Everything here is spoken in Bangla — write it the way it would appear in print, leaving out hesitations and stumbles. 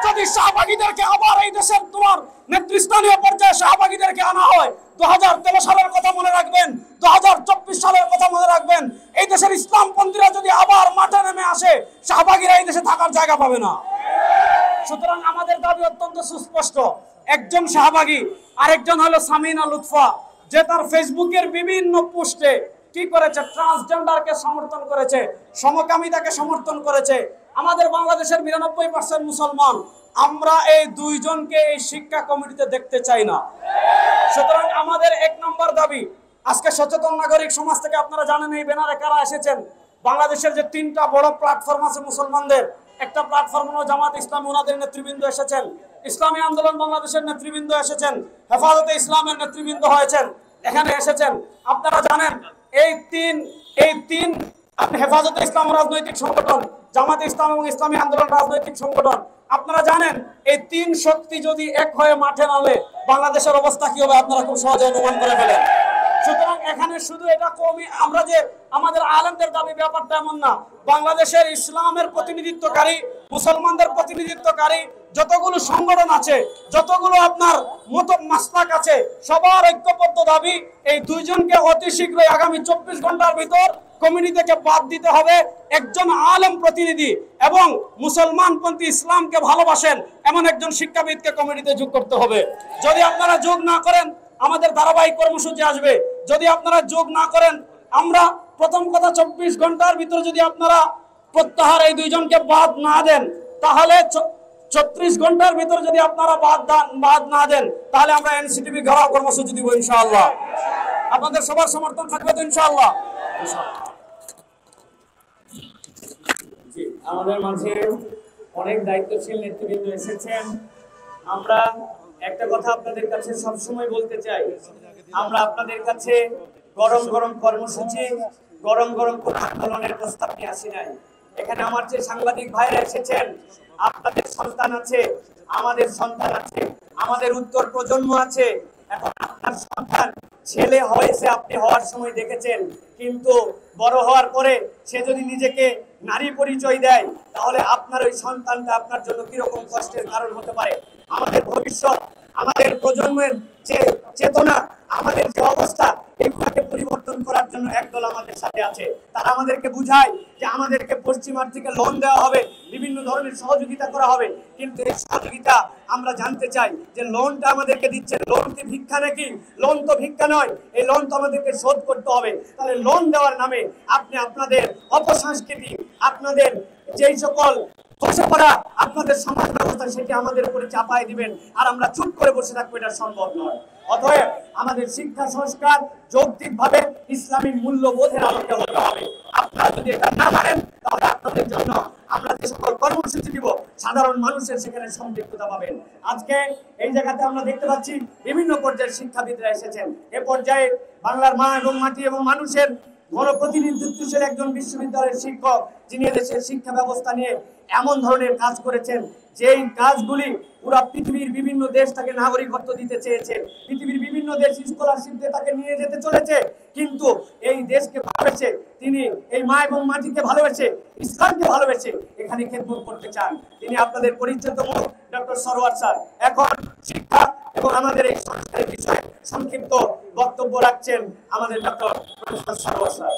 যদি শাহবাগীদেরকে আবার এই দেশের তোমার নেতৃস্থানীয় পর্যায়ে শাহবাগীদেরকে আনা হয়, 2013 সালের কথা মনে রাখবেন, 2024 সালের কথা মনে রাখবেন। এই দেশের ইসলামপন্থীরা যদি আবার মাঠে নেমে আসে, শাহবাগীরা এই দেশে থাকার জায়গা পাবে না। সুতরাং আমাদের দাবি অত্যন্ত সুস্পষ্ট। একজন শাহবাগী, আরেকজন হলো সামিনা লুৎফা, যে তার ফেসবুকের বিভিন্ন পোস্টে কি করেছে, ট্রান্সজেন্ডারকে সমর্থন করেছে, সমকামিতাকে সমর্থন করেছে। আমাদের বাংলাদেশের 92% মুসলমান, আমরা এই দুইজনকে এই শিক্ষা কমিটিতে দেখতে চাই না। সুতরাং আমাদের 1 নম্বর দাবি, আজকে সচেতন নাগরিক সমাজ থেকে আপনারা জানেন এই ব্যানারে কারা এসেছেন। বাংলাদেশের যে 3টা বড় প্ল্যাটফর্ম আছে মুসলমানদের, একটা প্ল্যাটফর্ম হলো জামাত ইসলাম, ওনাদের নেতৃবৃন্দ এসেছেন। ইসলামী আন্দোলন বাংলাদেশের নেতৃবৃন্দ এসেছেন। হেফাজতে ইসলামের নেতৃবৃন্দ হয়েছেন, এখানে এসেছেন। আপনারা জানেন এই তিন হেফাজতে ইসলাম রাজনৈতিক সংগঠন, জামাত ইসলাম এবং ইসলামী আন্দোলন রাজনৈতিক সংগঠন, আপনারা জানেন এই 3 শক্তি যদি এক হয়ে মাঠে নামে বাংলাদেশের অবস্থা কি হবে আপনারা খুব সহজে অনুমান করে ফেলেন। সুতরাং এখানে শুধু এটা কমই আমরা যে আমাদের আলেমদের দাবি, ব্যাপারটা এমন না। বাংলাদেশের ইসলামের প্রতিনিধিত্বকারী, মুসলমানদের প্রতিনিধিত্বকারী যতগুলো সংগঠন আছে, যতগুলো আপনার মত মাসলাক আছে, সবার ঐক্যবদ্ধ দাবি এই দুইজনকে অতি শীঘ্রই আগামী 24 ঘন্টার ভিতর কমিটি থেকে বাদ দিতে হবে। একজন আলেম প্রতিনিধি এবং মুসলমানপন্থী ইসলামকে ভালোবাসেন এমন একজন শিক্ষাবিদকে কমিটিতে যোগ করতে হবে। যদি আপনারা যোগ না করেন, আমাদের ধারাবাহিক কর্মসূচি আসবে। যদি আপনারা যোগ না করেন, আমরা প্রথম কথা 24 ঘন্টার ভিতরে যদি আপনারা প্রত্যাহার এই দুইজনকে বাদ না দেন, তাহলে 36 ঘন্টার ভিতরে যদি আপনারা বাদ না দেন, তাহলে আমরা এনসিটিভি ঘেরাও কর্মসূচি দিব ইনশাআল্লাহ। আপনাদের সবার সমর্থন থাকবে তো ইনশাআল্লাহ? জি, আমাদের মাঝে অনেক দায়িত্বশীল নেতৃবৃন্দ এসেছেন। আমরা একটা কথা আপনাদের কাছে সবসময় বলতে চাই, আমরা আপনাদের কাছে গরম গরম কর্মসূচি, গরম গরম আন্দোলনের প্রস্তাব নিয়ে আসি নাই। এখানে আমার যে সাংবাদিক ভাইরা এসেছেন, আপনাদের সন্তান আছে, আমাদের সন্তান আছে, আমাদের উত্তর প্রজন্ম আছে। এখন আপনার সন্তান ছেলে হয়েছে, আপনি হওয়ার সময় দেখেছেন, কিন্তু বড় হওয়ার পরে সে যদি নিজেকে নারী পরিচয় দেয়, তাহলে আপনার ওই সন্তানটা আপনার জন্য কিরকম কষ্টের কারণ হতে পারে। আমাদের ভবিষ্যৎ, আমাদের প্রজন্মের যে চেতনা, আমাদের যে অবস্থা, এগুলোকে পরিবর্তন করার জন্য একদল আমাদের সাথে আছে। তারা আমাদেরকে বুঝায় যে আমাদেরকে পশ্চিমার থেকে লোন দেওয়া হবে, বিভিন্ন ধরনের সহযোগিতা করা হবে, কিন্তু এই সহযোগিতা আমরা জানতে চাই যে লোনটা আমাদেরকে দিচ্ছে, লোন কি ভিক্ষা নাকি? লোন তো ভিক্ষা নয়, এই লোন তো আমাদেরকে শোধ করতে হবে। তাহলে লোন দেওয়ার নামে আপনি আপনাদের অপসংস্কৃতি, আপনাদের যেই সকল বসে পড়া আপনাদের সমাজ ব্যবস্থা, সেটি আমাদের উপরে চাপাই দিবেন, আর আমরা চুপ করে বসে থাকবো, এটা সম্ভব নয়। অতএব আমাদের শিক্ষা সংস্কার যৌক্তিকভাবে ইসলামী মূল্যবোধের আলোকে হতে হবে। আপনারা যদি এটা না মানেন, তাহলে আপনাদের জন্য আমরা যে সকল কর্মসূচি দিব, সাধারণ মানুষের সেখানে সম্পৃক্ততা পাবেন। আজকে এই জায়গাতে আমরা দেখতে পাচ্ছি বিভিন্ন পর্যায়ের শিক্ষাবিদরা এসেছেন। এ পর্যায়ে বাংলার মা এবং মাটি এবং মানুষের গণপ্রতিনিধিত্বশীল একজন বিশ্ববিদ্যালয়ের শিক্ষক, যিনি দেশের শিক্ষা ব্যবস্থা নিয়ে এমন ধরনের কাজ করেছেন, যেই কাজগুলি পুরা পৃথিবীর বিভিন্ন দেশ তাকে নাগরিকত্ব দিতে চেয়েছে, পৃথিবীর বিভিন্ন দেশ স্কলারশিপ দিয়ে তাকে নিয়ে যেতে চলেছে, কিন্তু এই দেশকে ভালোবেসে, তিনি এই মা এবং মাটিকে ভালোবেসে, ইসলামকে ভালোবেসে এখানে খেদমত করতে চান। তিনি আপনাদের পরিচিত মুখ ডক্টর সরওয়ার স্যার। এখন শিক্ষা এবং আমাদের এই সংস্কারের বিষয়ে সংক্ষিপ্ত বক্তব্য রাখছেন আমাদের ডক্টর সরওয়ার স্যার।